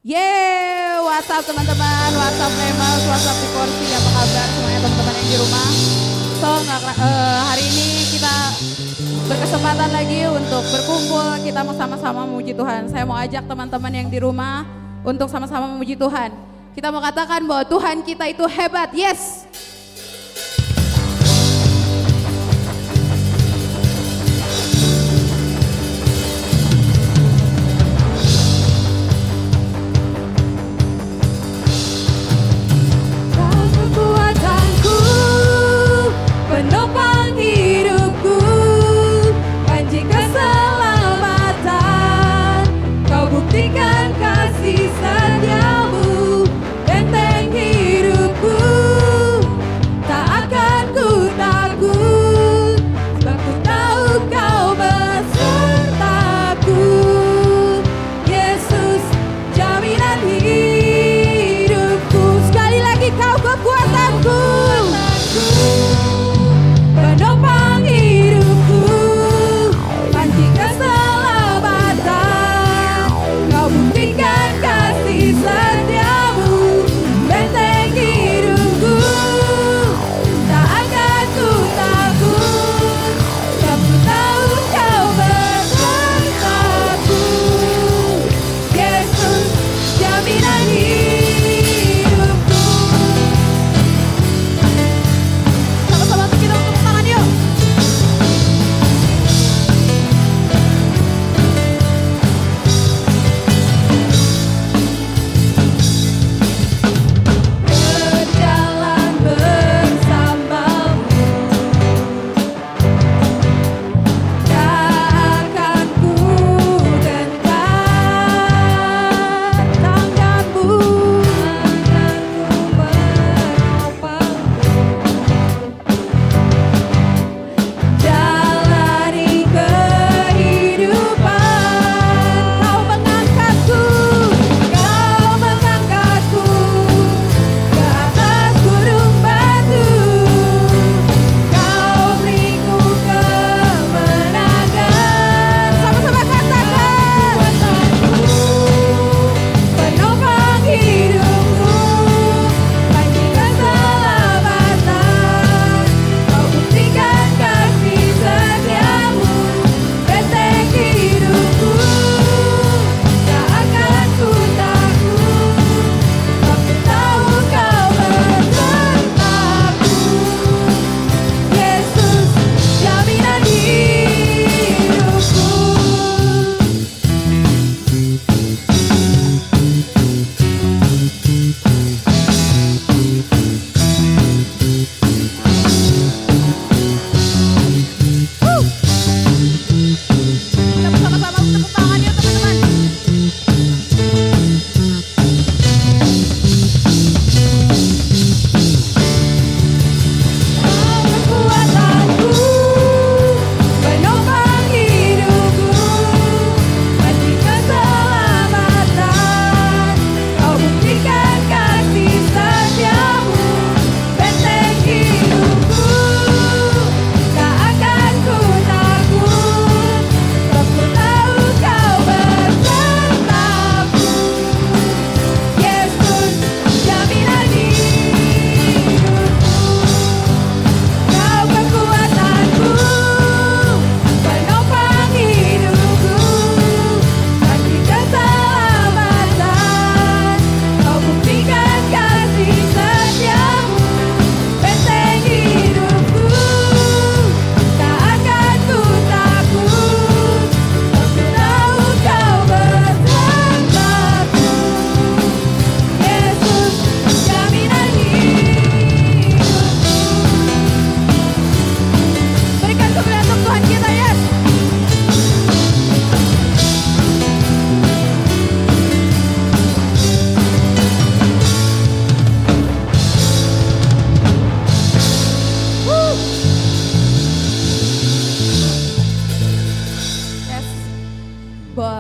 Yeay, WhatsApp teman-teman, WhatsApp Lemers, WhatsApp di Korsi, apa kabar semuanya teman-teman yang di rumah. So, hari ini kita berkesempatan lagi untuk berkumpul, kita mau sama-sama memuji Tuhan. Saya mau ajak teman-teman yang di rumah untuk sama-sama memuji Tuhan. Kita mau katakan bahwa Tuhan kita itu hebat, yes.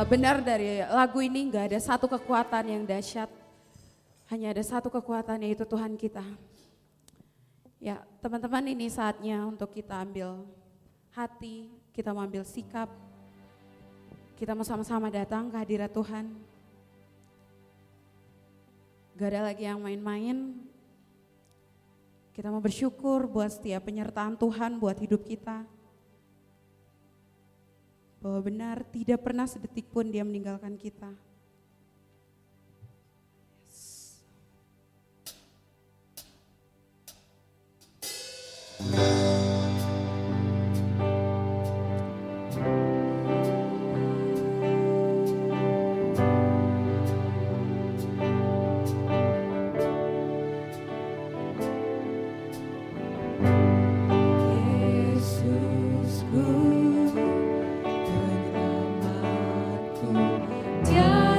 Benar dari lagu ini gak ada satu kekuatan yang dahsyat, hanya ada satu kekuatan yaitu Tuhan kita. Ya teman-teman, ini saatnya untuk kita ambil hati, kita mau ambil sikap, kita mau sama-sama datang ke hadirat Tuhan. Gak ada lagi yang main-main. Kita mau bersyukur buat setiap penyertaan Tuhan buat hidup kita. Bahwa benar tidak pernah sedetik pun Dia meninggalkan kita. Yesusku, penyelamatku, Dia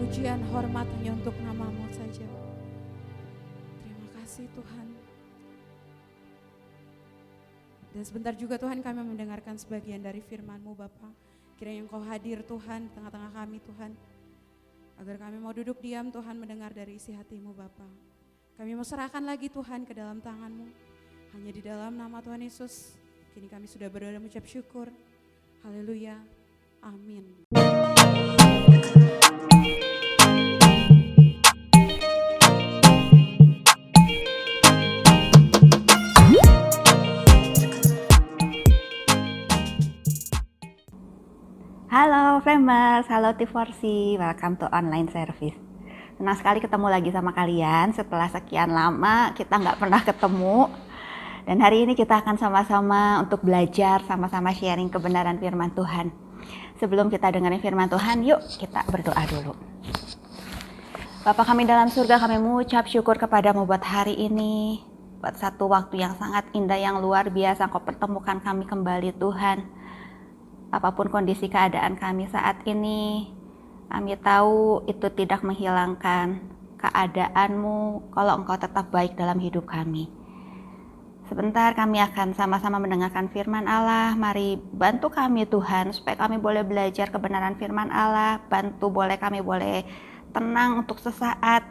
pujian, hormat hanya untuk nama-Mu saja. Terima kasih Tuhan. Dan sebentar juga Tuhan kami mendengarkan sebagian dari firman-Mu Bapa. Kiranya Engkau hadir Tuhan di tengah-tengah kami Tuhan. Agar kami mau duduk diam Tuhan mendengar dari isi hati-Mu Bapa. Kami mau serahkan lagi Tuhan ke dalam tangan-Mu. Hanya di dalam nama Tuhan Yesus. Kini kami sudah berdoa dan mengucap syukur. Haleluya. Amin. Halo Framers, halo T4C, welcome to online service. Senang sekali ketemu lagi sama kalian setelah sekian lama kita nggak pernah ketemu. Dan hari ini kita akan sama-sama untuk belajar, sama-sama sharing kebenaran firman Tuhan. Sebelum kita dengerin firman Tuhan, yuk kita berdoa dulu. Bapa kami dalam surga, kami mengucap syukur kepadamu buat hari ini. Buat satu waktu yang sangat indah, yang luar biasa, Kau pertemukan kami kembali Tuhan. Apapun kondisi keadaan kami saat ini, kami tahu itu tidak menghilangkan keadaanmu kalau Engkau tetap baik dalam hidup kami. Sebentar kami akan sama-sama mendengarkan firman Allah. Mari bantu kami Tuhan supaya kami boleh belajar kebenaran firman Allah. Bantu kami boleh tenang untuk sesaat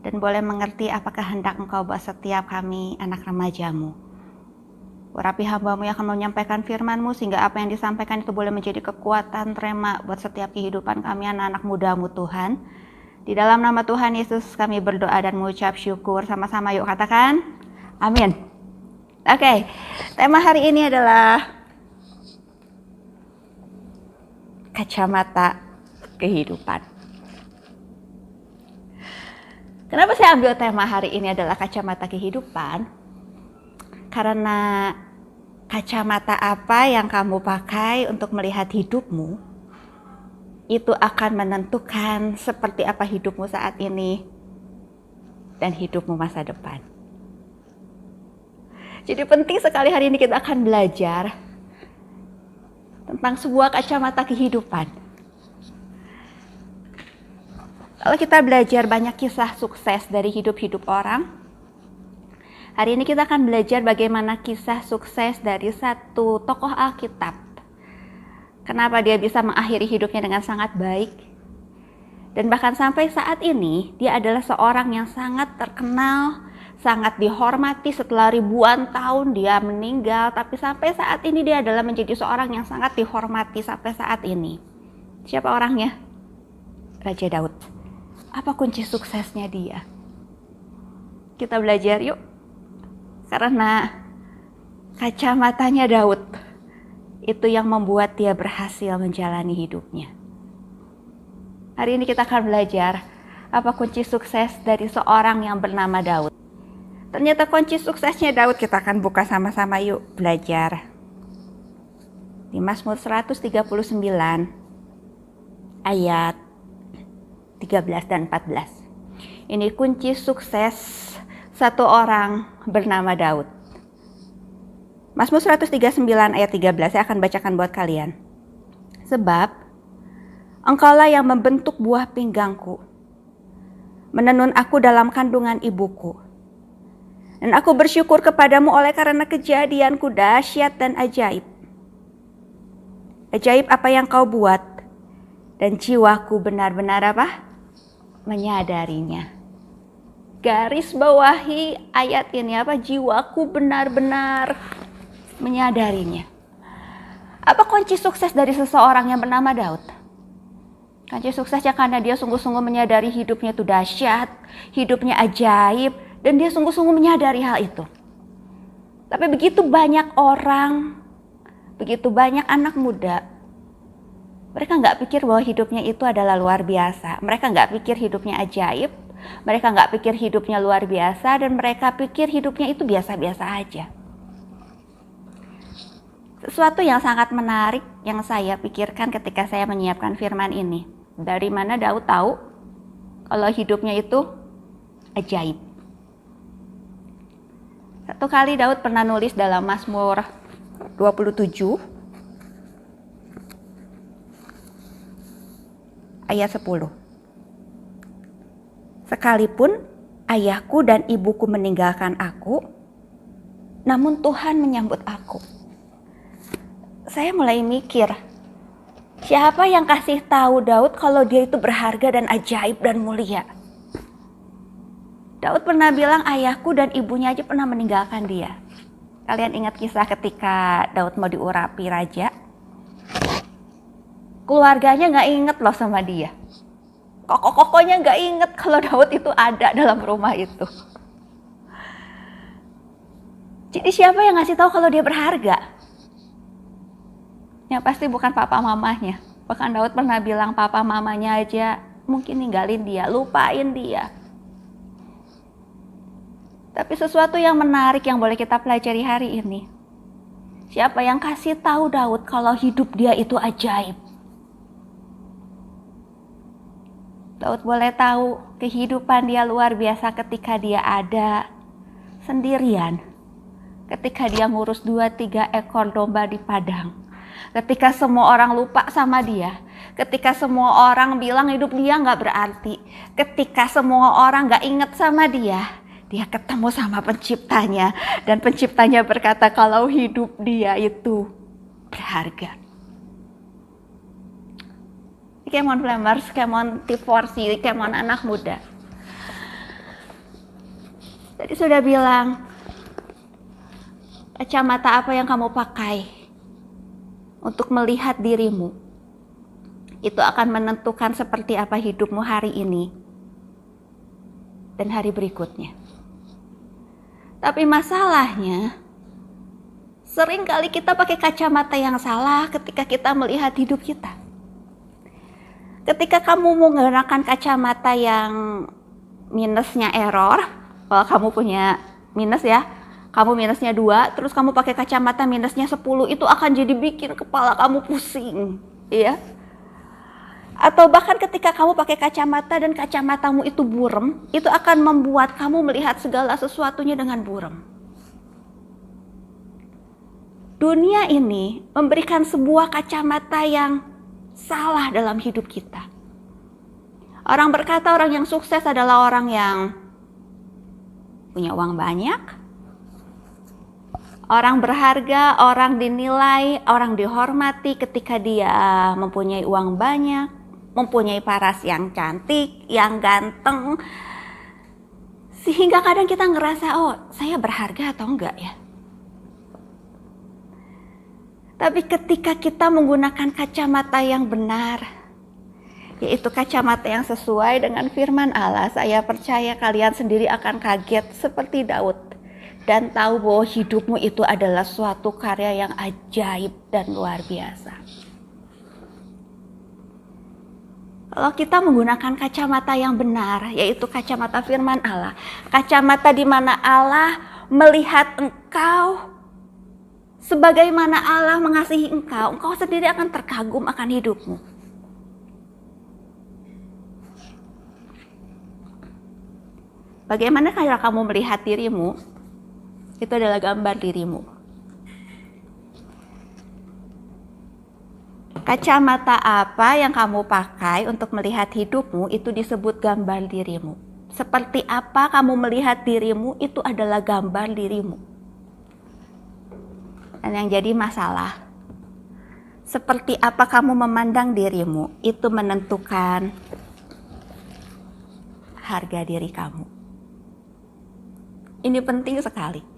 dan boleh mengerti apa kehendak Engkau buat setiap kami anak remaja-Mu. Urapi hamba-Mu yang akan menyampaikan firman-Mu sehingga apa yang disampaikan itu boleh menjadi kekuatan rema buat setiap kehidupan kami anak-anak muda-Mu Tuhan. Di dalam nama Tuhan Yesus kami berdoa dan mengucap syukur. Sama-sama yuk katakan amin. Oke, tema hari ini adalah kacamata kehidupan. Kenapa saya ambil tema hari ini adalah kacamata kehidupan? Karena kacamata apa yang kamu pakai untuk melihat hidupmu, itu akan menentukan seperti apa hidupmu saat ini dan hidupmu masa depan. Jadi penting sekali hari ini kita akan belajar tentang sebuah kacamata kehidupan. Kalau kita belajar banyak kisah sukses dari hidup-hidup orang, hari ini kita akan belajar bagaimana kisah sukses dari satu tokoh Alkitab. Kenapa dia bisa mengakhiri hidupnya dengan sangat baik. Dan bahkan sampai saat ini dia adalah seorang yang sangat terkenal, sangat dihormati. Setelah ribuan tahun dia meninggal, tapi sampai saat ini dia adalah menjadi seorang yang sangat dihormati sampai saat ini. Siapa orangnya? Raja Daud. Apa kunci suksesnya dia? Kita belajar yuk. Karena kacamatanya Daud itu yang membuat dia berhasil menjalani hidupnya. Hari ini kita akan belajar apa kunci sukses dari seorang yang bernama Daud. Ternyata kunci suksesnya Daud kita akan buka sama-sama yuk belajar. Di Mazmur 139 ayat 13 dan 14. Ini kunci sukses satu orang bernama Daud. Mazmur 139 ayat 13 saya akan bacakan buat kalian. Sebab Engkaulah yang membentuk buah pinggangku, menenun aku dalam kandungan ibuku. Dan aku bersyukur kepadamu oleh karena kejadianku dahsyat dan ajaib. Ajaib apa yang kau buat, dan jiwaku benar-benar apa? Menyadarinya. Garis bawahi ayat ini apa? Jiwaku benar-benar menyadarinya. Apa kunci sukses dari seseorang yang bernama Daud? Kunci suksesnya karena dia sungguh-sungguh menyadari hidupnya itu dahsyat, hidupnya ajaib, dan dia sungguh-sungguh menyadari hal itu. Tapi begitu banyak orang, begitu banyak anak muda, mereka nggak pikir bahwa hidupnya itu adalah luar biasa. Mereka nggak pikir hidupnya ajaib, mereka nggak pikir hidupnya luar biasa, dan mereka pikir hidupnya itu biasa-biasa aja. Sesuatu yang sangat menarik yang saya pikirkan ketika saya menyiapkan firman ini. Dari mana Daud tahu kalau hidupnya itu ajaib? Satu kali Daud pernah nulis dalam Mazmur 27 ayat 10. Sekalipun ayahku dan ibuku meninggalkan aku, namun Tuhan menyambut aku. Saya mulai mikir, siapa yang kasih tahu Daud kalau dia itu berharga dan ajaib dan mulia? Daud pernah bilang ayahku dan ibunya aja pernah meninggalkan dia. Kalian ingat kisah ketika Daud mau diurapi raja? Keluarganya gak inget loh sama dia. Kokoh-kokohnya gak inget kalau Daud itu ada dalam rumah itu. Jadi siapa yang ngasih tahu kalau dia berharga? Ya pasti bukan papa mamanya. Bahkan Daud pernah bilang papa mamanya aja mungkin ninggalin dia, lupain dia. Tapi sesuatu yang menarik yang boleh kita pelajari hari ini. Siapa yang kasih tahu Daud kalau hidup dia itu ajaib? Daud boleh tahu kehidupan dia luar biasa ketika dia ada sendirian. Ketika dia ngurus 2-3 ekor domba di padang. Ketika semua orang lupa sama dia. Ketika semua orang bilang hidup dia gak berarti. Ketika semua orang gak inget sama dia. Dia ketemu sama penciptanya. Dan penciptanya berkata kalau hidup dia itu berharga. Kemon Flamers, Kemon T4C, Kemon anak muda. Tadi sudah bilang, kacamata apa yang kamu pakai untuk melihat dirimu, itu akan menentukan seperti apa hidupmu hari ini dan hari berikutnya. Tapi masalahnya, seringkali kita pakai kacamata yang salah ketika kita melihat hidup kita. Ketika kamu menggunakan kacamata yang minusnya error, kalau kamu punya minus ya, kamu minusnya 2, terus kamu pakai kacamata minusnya 10, itu akan jadi bikin kepala kamu pusing, ya. Atau bahkan ketika kamu pakai kacamata dan kacamatamu itu buram, itu akan membuat kamu melihat segala sesuatunya dengan buram. Dunia ini memberikan sebuah kacamata yang salah dalam hidup kita. Orang berkata orang yang sukses adalah orang yang punya uang banyak, orang berharga, orang dinilai, orang dihormati ketika dia mempunyai uang banyak, mempunyai paras yang cantik, yang ganteng. Sehingga kadang kita ngerasa, oh saya berharga atau enggak ya? Tapi ketika kita menggunakan kacamata yang benar, yaitu kacamata yang sesuai dengan firman Allah, saya percaya kalian sendiri akan kaget seperti Daud dan tahu bahwa hidupmu itu adalah suatu karya yang ajaib dan luar biasa. Kalau kita menggunakan kacamata yang benar, yaitu kacamata firman Allah, kacamata di mana Allah melihat engkau sebagaimana Allah mengasihi engkau, engkau sendiri akan terkagum akan hidupmu. Bagaimana kalau kamu melihat dirimu, itu adalah gambar dirimu. Kacamata apa yang kamu pakai untuk melihat hidupmu, itu disebut gambar dirimu. Seperti apa kamu melihat dirimu, itu adalah gambar dirimu. Dan yang jadi masalah, seperti apa kamu memandang dirimu, itu menentukan harga diri kamu. Ini penting sekali.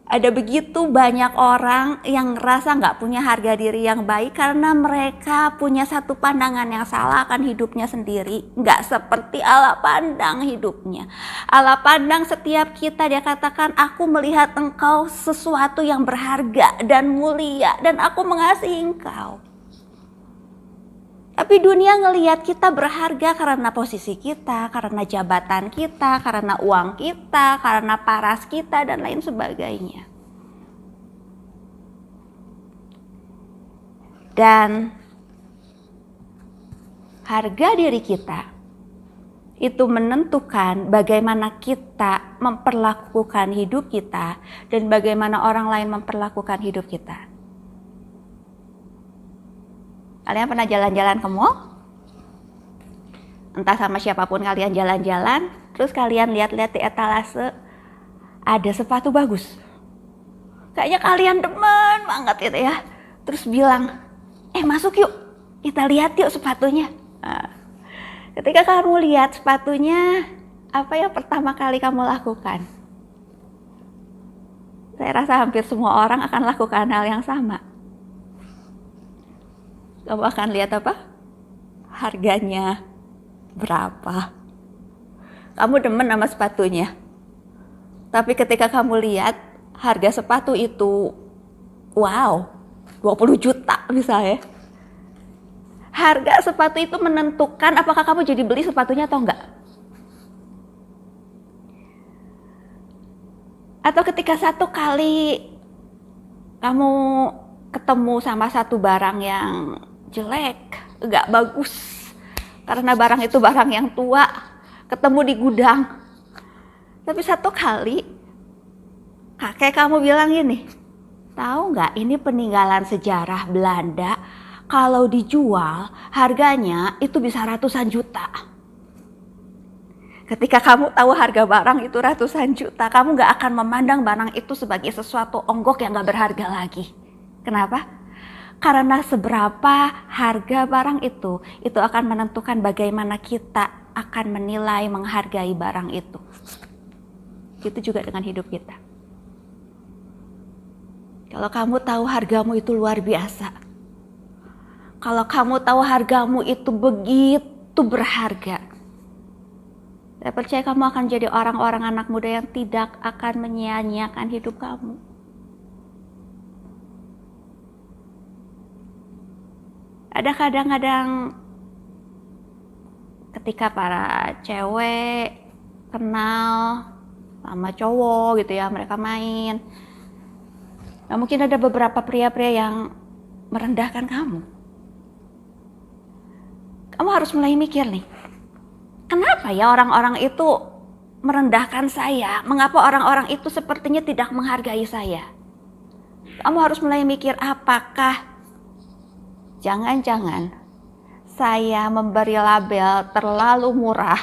Ada begitu banyak orang yang ngerasa nggak punya harga diri yang baik karena mereka punya satu pandangan yang salah akan hidupnya sendiri. Nggak seperti Allah pandang hidupnya. Allah pandang setiap kita, dia katakan, aku melihat engkau sesuatu yang berharga dan mulia dan aku mengasihi engkau. Tapi dunia ngelihat kita berharga karena posisi kita, karena jabatan kita, karena uang kita, karena paras kita, dan lain sebagainya. Dan harga diri kita itu menentukan bagaimana kita memperlakukan hidup kita dan bagaimana orang lain memperlakukan hidup kita. Kalian pernah jalan-jalan ke mall? entah sama siapapun kalian jalan-jalan, terus kalian lihat-lihat di etalase, ada sepatu bagus. Kayaknya kalian demen banget gitu ya. Terus bilang, masuk yuk, kita lihat yuk sepatunya. Nah, ketika kamu lihat sepatunya, apa yang pertama kali kamu lakukan? Saya rasa hampir semua orang akan lakukan hal yang sama. Kamu akan lihat apa? Harganya berapa? Kamu demen sama sepatunya. Tapi ketika kamu lihat harga sepatu itu, wow, 20 juta misalnya. Harga sepatu itu menentukan apakah kamu jadi beli sepatunya atau enggak. Atau ketika satu kali kamu ketemu sama satu barang yang jelek, enggak bagus, karena barang itu barang yang tua, ketemu di gudang. Tapi satu kali kakek kamu bilang gini, tahu nggak ini peninggalan sejarah Belanda, kalau dijual harganya itu bisa ratusan juta. Ketika kamu tahu harga barang itu ratusan juta, kamu nggak akan memandang barang itu sebagai sesuatu onggok yang nggak berharga lagi. Kenapa? Karena seberapa harga barang itu akan menentukan bagaimana kita akan menilai, menghargai barang itu. Itu juga dengan hidup kita. Kalau kamu tahu hargamu itu luar biasa, kalau kamu tahu hargamu itu begitu berharga, saya percaya kamu akan jadi orang-orang anak muda yang tidak akan menyia-nyiakan hidup kamu. Ada kadang-kadang ketika para cewek kenal sama cowok gitu ya, mereka main. Nah, mungkin ada beberapa pria-pria yang merendahkan kamu. Kamu harus mulai mikir nih, kenapa ya orang-orang itu merendahkan saya? Mengapa orang-orang itu sepertinya tidak menghargai saya? Kamu harus mulai mikir, apakah jangan-jangan saya memberi label terlalu murah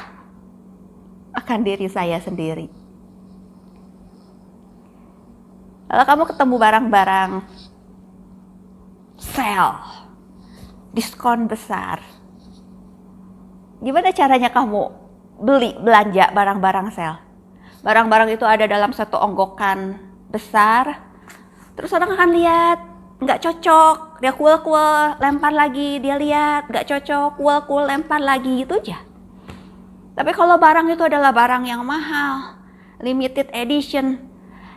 akan diri saya sendiri. Kalau kamu ketemu barang-barang sale, diskon besar, gimana caranya kamu belanja barang-barang sale? Barang-barang itu ada dalam satu onggokan besar, terus orang akan lihat, nggak cocok, dia kuel-kuel, lempar lagi, dia lihat, nggak cocok, kuel-kuel, lempar lagi, gitu aja. Tapi kalau barang itu adalah barang yang mahal, limited edition,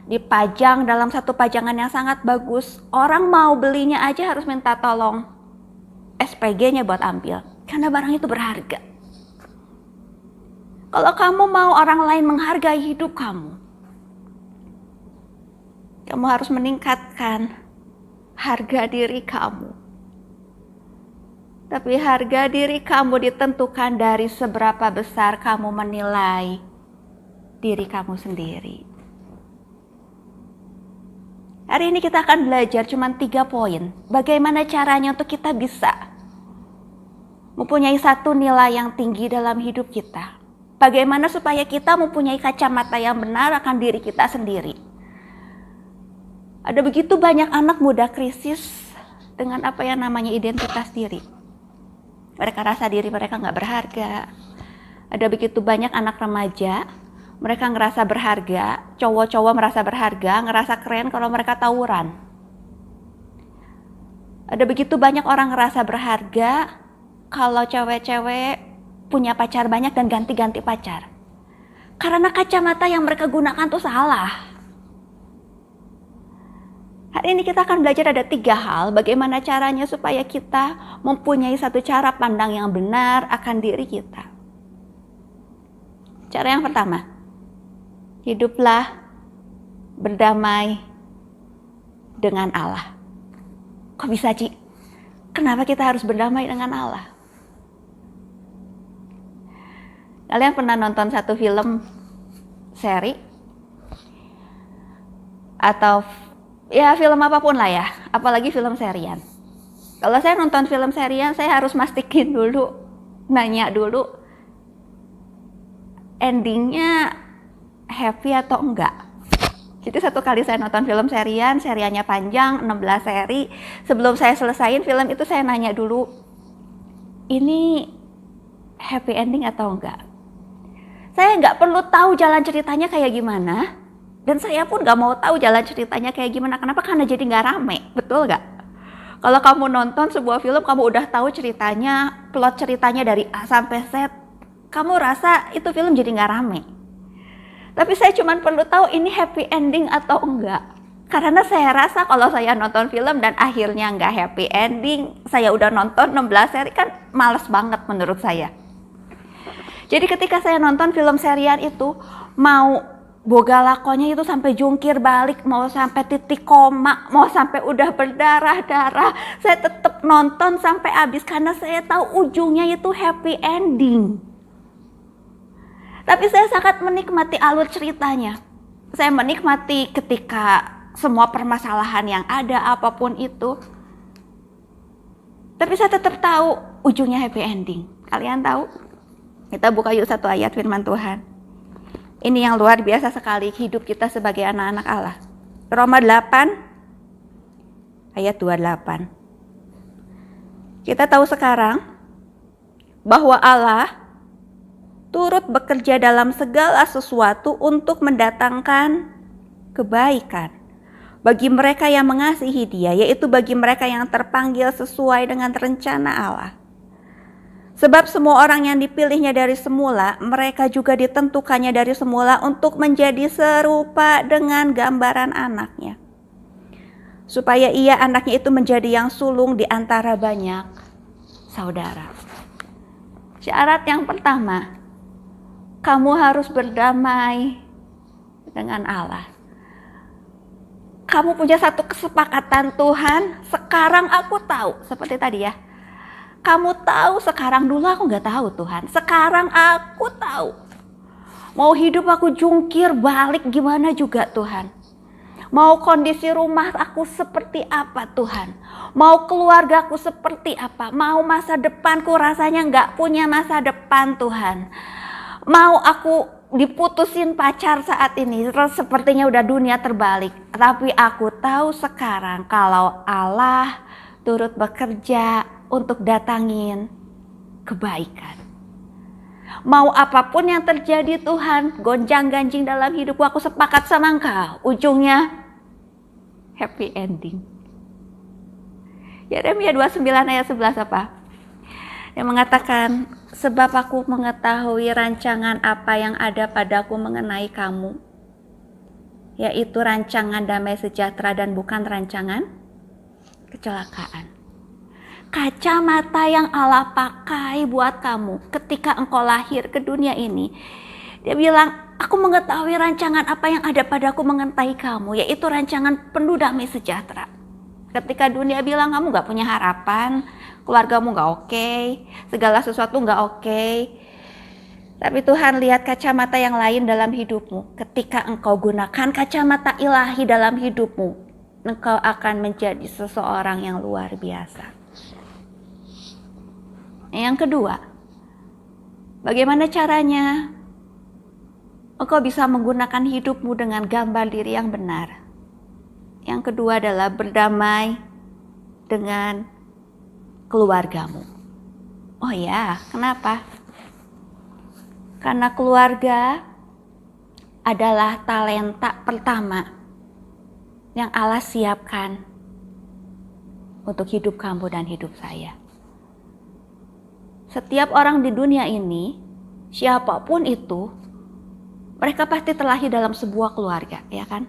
dipajang dalam satu pajangan yang sangat bagus, orang mau belinya aja harus minta tolong SPG-nya buat ambil, karena barang itu berharga. Kalau kamu mau orang lain menghargai hidup kamu harus meningkatkan harga diri kamu. Tapi harga diri kamu ditentukan dari seberapa besar kamu menilai diri kamu sendiri. Hari ini kita akan belajar cuma 3 poin. Bagaimana caranya untuk kita bisa mempunyai satu nilai yang tinggi dalam hidup kita. Bagaimana supaya kita mempunyai kacamata yang benar akan diri kita sendiri. Ada begitu banyak anak muda krisis dengan apa yang namanya identitas diri. Mereka rasa diri mereka nggak berharga. Ada begitu banyak anak remaja, mereka ngerasa berharga, cowok-cowok merasa berharga, ngerasa keren kalau mereka tawuran. Ada begitu banyak orang ngerasa berharga kalau cewek-cewek punya pacar banyak dan ganti-ganti pacar. Karena kacamata yang mereka gunakan tuh salah. Hari ini kita akan belajar ada 3 hal bagaimana caranya supaya kita mempunyai satu cara pandang yang benar akan diri kita. Cara yang pertama, hiduplah berdamai dengan Allah. Kok bisa, Ci? Kenapa kita harus berdamai dengan Allah? Kalian pernah nonton satu film seri? Atau ya film apapun lah ya, apalagi film serian. Kalau saya nonton film serian, saya harus mastiin dulu, nanya dulu, endingnya happy atau enggak. Jadi satu kali saya nonton film seriannya panjang, 16 seri. Sebelum saya selesaiin film itu saya nanya dulu, ini happy ending atau enggak? Saya nggak perlu tahu jalan ceritanya kayak gimana. Dan saya pun nggak mau tahu jalan ceritanya kayak gimana. Kenapa? Karena jadi nggak rame, betul nggak? Kalau kamu nonton sebuah film, kamu udah tahu ceritanya, plot ceritanya dari A sampai Z, kamu rasa itu film jadi nggak rame. Tapi saya cuma perlu tahu ini happy ending atau enggak. Karena saya rasa kalau saya nonton film dan akhirnya nggak happy ending, saya udah nonton 16 seri kan males banget menurut saya. Jadi ketika saya nonton film serian itu, mau boga lakonnya itu sampai jungkir balik, mau sampai titik koma, mau sampai udah berdarah-darah, saya tetap nonton sampai habis karena saya tahu ujungnya itu happy ending. Tapi saya sangat menikmati alur ceritanya. Saya menikmati ketika semua permasalahan yang ada, apapun itu. Tapi saya tetap tahu ujungnya happy ending. Kalian tahu? Kita buka yuk satu ayat firman Tuhan. Ini yang luar biasa sekali hidup kita sebagai anak-anak Allah. Roma 8 ayat 28. Kita tahu sekarang bahwa Allah turut bekerja dalam segala sesuatu untuk mendatangkan kebaikan bagi mereka yang mengasihi Dia, yaitu bagi mereka yang terpanggil sesuai dengan rencana Allah. Sebab semua orang yang dipilihnya dari semula, mereka juga ditentukannya dari semula untuk menjadi serupa dengan gambaran anaknya. Supaya ia anaknya itu menjadi yang sulung di antara banyak saudara. Syarat yang pertama, kamu harus berdamai dengan Allah. Kamu punya satu kesepakatan, Tuhan, sekarang aku tahu, seperti tadi ya. Kamu tahu sekarang, dulu aku nggak tahu Tuhan. Sekarang aku tahu. Mau hidup aku jungkir balik gimana juga Tuhan. Mau kondisi rumah aku seperti apa Tuhan. Mau keluarga aku seperti apa. Mau masa depanku rasanya nggak punya masa depan Tuhan. Mau aku diputusin pacar saat ini, sepertinya udah dunia terbalik. Tapi aku tahu sekarang kalau Allah turut bekerja untuk datangin kebaikan. Mau apapun yang terjadi Tuhan, gonjang-ganjing dalam hidupku, aku sepakat sama Engkau. Ujungnya happy ending. Yeremia 29 ayat 11 apa? Yang mengatakan, sebab aku mengetahui rancangan apa yang ada padaku mengenai kamu, yaitu rancangan damai sejahtera dan bukan rancangan kecelakaan. Kacamata yang Allah pakai buat kamu ketika engkau lahir ke dunia ini, Dia bilang, aku mengetahui rancangan apa yang ada padaku mengenai kamu, yaitu rancangan penuh damai sejahtera. Ketika dunia bilang kamu gak punya harapan, keluargamu gak oke, segala sesuatu gak oke, tapi Tuhan lihat kacamata yang lain dalam hidupmu. Ketika engkau gunakan kacamata ilahi dalam hidupmu, engkau akan menjadi seseorang yang luar biasa. Yang kedua, bagaimana caranya engkau bisa menggunakan hidupmu dengan gambar diri yang benar? Yang kedua adalah berdamai dengan keluargamu. Oh ya, kenapa? Karena keluarga adalah talenta pertama yang Allah siapkan untuk hidup kamu dan hidup saya. Setiap orang di dunia ini, siapapun itu, mereka pasti terlahir dalam sebuah keluarga, ya kan?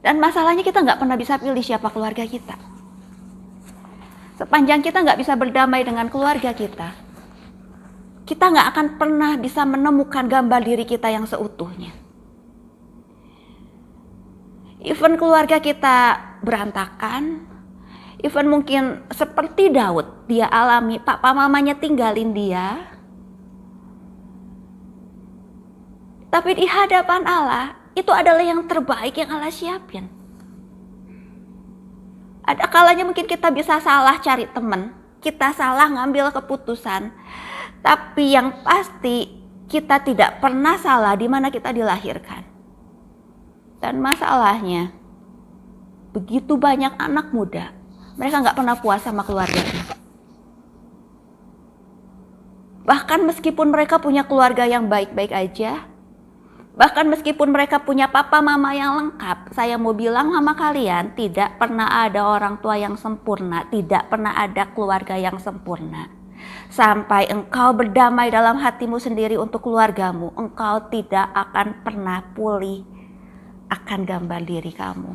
Dan masalahnya kita nggak pernah bisa pilih siapa keluarga kita. Sepanjang kita nggak bisa berdamai dengan keluarga kita nggak akan pernah bisa menemukan gambar diri kita yang seutuhnya. Even keluarga kita berantakan, even mungkin seperti Daud, dia alami papa mamanya tinggalin dia. Tapi di hadapan Allah, itu adalah yang terbaik yang Allah siapin. Ada kalanya mungkin kita bisa salah cari teman, kita salah ngambil keputusan. Tapi yang pasti kita tidak pernah salah di mana kita dilahirkan. Dan masalahnya, begitu banyak anak muda, mereka nggak pernah puas sama keluarganya. Bahkan meskipun mereka punya keluarga yang baik-baik aja, bahkan meskipun mereka punya papa mama yang lengkap, saya mau bilang sama kalian, tidak pernah ada orang tua yang sempurna, tidak pernah ada keluarga yang sempurna. Sampai engkau berdamai dalam hatimu sendiri untuk keluargamu, engkau tidak akan pernah pulih akan gambar diri kamu.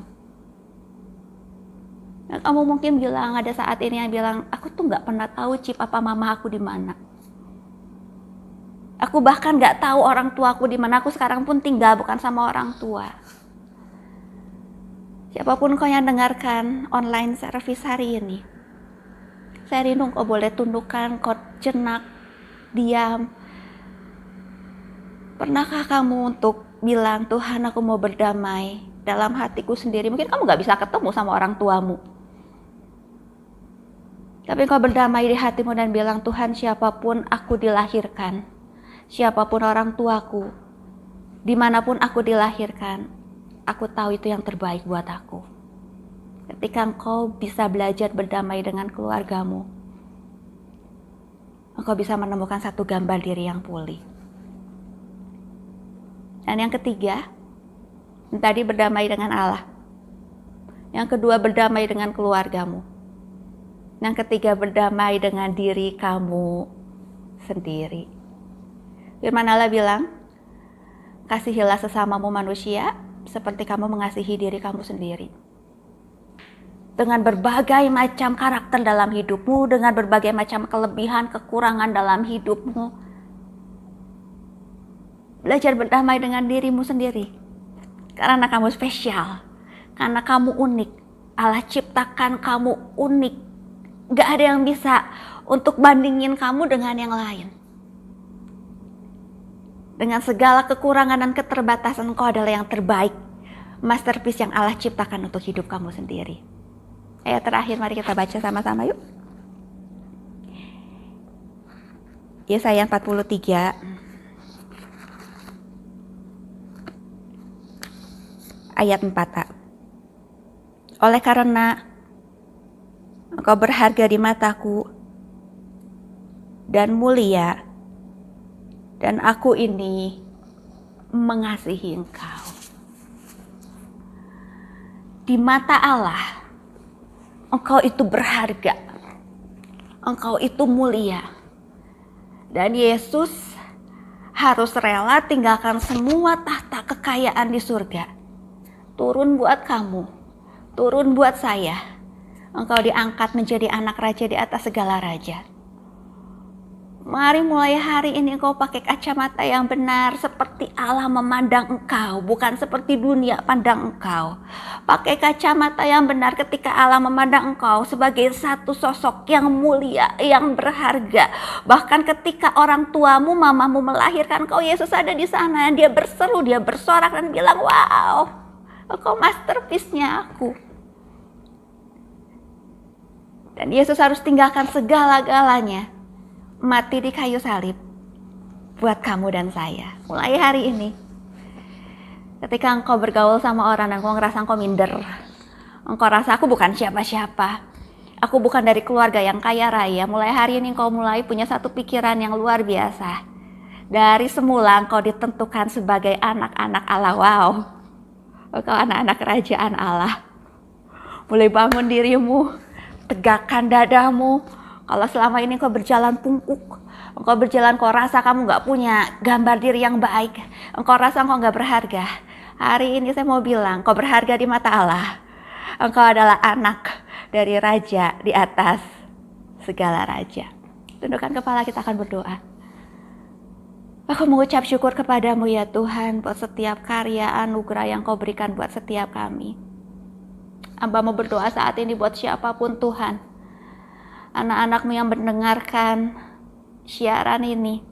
Dan kamu mungkin bilang, ada saat ini yang bilang, aku tuh gak pernah tahu papa mama aku di mana. Aku bahkan gak tahu orang tuaku di mana. Aku sekarang pun tinggal bukan sama orang tua. Siapapun kau yang dengarkan online service hari ini, saya rindu kau boleh tundukkan, kau jenak, diam. Pernahkah kamu untuk bilang, Tuhan aku mau berdamai dalam hatiku sendiri. Mungkin kamu gak bisa ketemu sama orang tuamu, tapi kau berdamai di hatimu dan bilang, Tuhan siapapun aku dilahirkan, siapapun orang tuaku, dimanapun aku dilahirkan, aku tahu itu yang terbaik buat aku. Ketika engkau bisa belajar berdamai dengan keluargamu, engkau bisa menemukan satu gambar diri yang pulih. Dan yang ketiga, tadi berdamai dengan Allah. Yang kedua, berdamai dengan keluargamu. Yang ketiga, berdamai dengan diri kamu sendiri. Firman Allah bilang, kasihilah sesamamu manusia seperti kamu mengasihi diri kamu sendiri. Dengan berbagai macam karakter dalam hidupmu, dengan berbagai macam kelebihan, kekurangan dalam hidupmu, belajar berdamai dengan dirimu sendiri. Karena kamu spesial, karena kamu unik. Allah ciptakan kamu unik. Gak ada yang bisa untuk bandingin kamu dengan yang lain. Dengan segala kekurangan dan keterbatasan, kau adalah yang terbaik. Masterpiece yang Allah ciptakan untuk hidup kamu sendiri. Ayat terakhir, mari kita baca sama-sama yuk. Yesaya 43 ayat 4a. Oleh karena engkau berharga di mataku dan mulia, dan aku ini mengasihi engkau. Di mata Allah, engkau itu berharga, engkau itu mulia. Dan Yesus harus rela tinggalkan semua tahta kekayaan di surga, turun buat kamu, turun buat saya. Engkau diangkat menjadi anak raja di atas segala raja. Mari mulai hari ini engkau pakai kacamata yang benar, seperti Allah memandang engkau, bukan seperti dunia pandang engkau. Pakai kacamata yang benar ketika Allah memandang engkau sebagai satu sosok yang mulia, yang berharga. Bahkan ketika orang tuamu, mamamu melahirkan engkau, Yesus ada di sana. Dia berseru, dia bersorak dan bilang, wow, engkau masterpiece-nya aku. Dan Yesus harus tinggalkan segala-galanya, mati di kayu salib buat kamu dan saya. Mulai hari ini, ketika engkau bergaul sama orang dan engkau ngerasa engkau minder, engkau rasa aku bukan siapa-siapa, aku bukan dari keluarga yang kaya raya, mulai hari ini engkau mulai punya satu pikiran yang luar biasa. Dari semula engkau ditentukan sebagai anak-anak Allah. Wow, engkau anak-anak kerajaan Allah. Mulai bangun dirimu, tegakkan dadamu. Kalau selama ini engkau berjalan pungkuk, engkau berjalan, engkau rasa kamu gak punya gambar diri yang baik, engkau rasa engkau gak berharga, hari ini saya mau bilang, engkau berharga di mata Allah. Engkau adalah anak dari raja di atas segala raja. Tundukkan kepala, kita akan berdoa. Aku mengucap syukur kepadamu ya Tuhan, buat setiap karya anugerah yang kau berikan buat setiap kami. Hamba mau berdoa saat ini buat siapapun Tuhan, anak-anakmu yang mendengarkan siaran ini,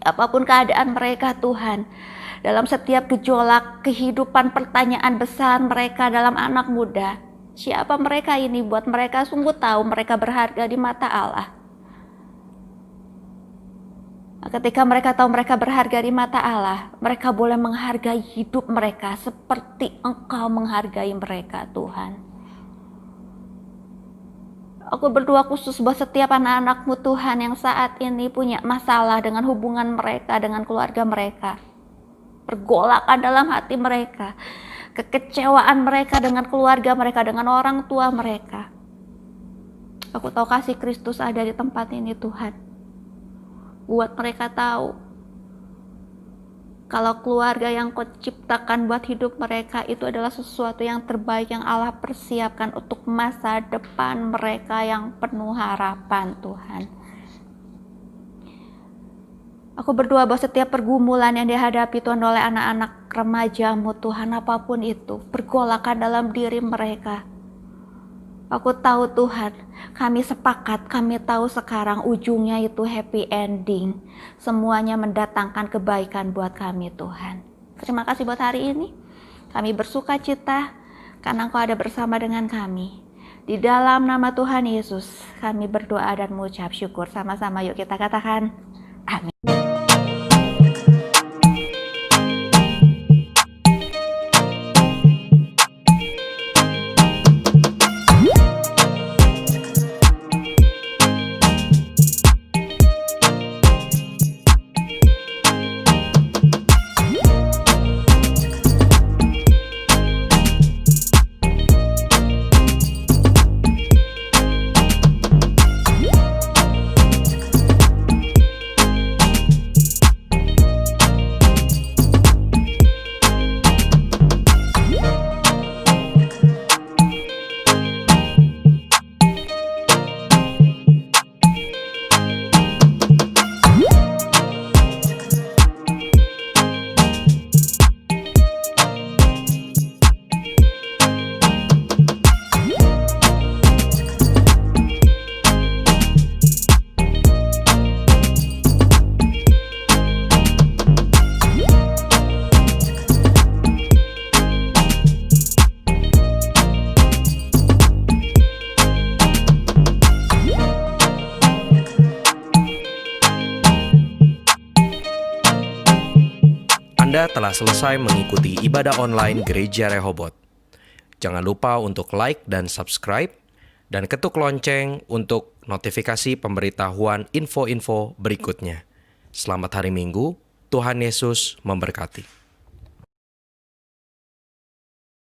apapun keadaan mereka Tuhan, dalam setiap gejolak kehidupan, pertanyaan besar mereka dalam anak muda, siapa mereka ini, buat mereka sungguh tahu mereka berharga di mata Allah. Ketika mereka tahu mereka berharga di mata Allah, mereka boleh menghargai hidup mereka seperti Engkau menghargai mereka, Tuhan. Aku berdoa khusus buat setiap anak-anak-Mu Tuhan yang saat ini punya masalah dengan hubungan mereka, dengan keluarga mereka. Pergolakan dalam hati mereka, kekecewaan mereka dengan keluarga mereka, dengan orang tua mereka. Aku tahu kasih Kristus ada di tempat ini, Tuhan. Buat mereka tahu kalau keluarga yang Kau ciptakan buat hidup mereka itu adalah sesuatu yang terbaik yang Allah persiapkan untuk masa depan mereka yang penuh harapan, Tuhan. Aku berdoa bahwa setiap pergumulan yang dihadapi Tuhan oleh anak-anak remaja-Mu Tuhan, apapun itu, pergolakan dalam diri mereka. Aku tahu Tuhan, kami sepakat, kami tahu sekarang ujungnya itu happy ending. Semuanya mendatangkan kebaikan buat kami Tuhan. Terima kasih buat hari ini. Kami bersuka cita karena Engkau ada bersama dengan kami. Di dalam nama Tuhan Yesus, kami berdoa dan mengucap syukur. Sama-sama yuk kita katakan, amin. Anda telah selesai mengikuti ibadah online Gereja Rehoboth. Jangan lupa untuk like dan subscribe, dan ketuk lonceng untuk notifikasi pemberitahuan info-info berikutnya. Selamat hari Minggu, Tuhan Yesus memberkati.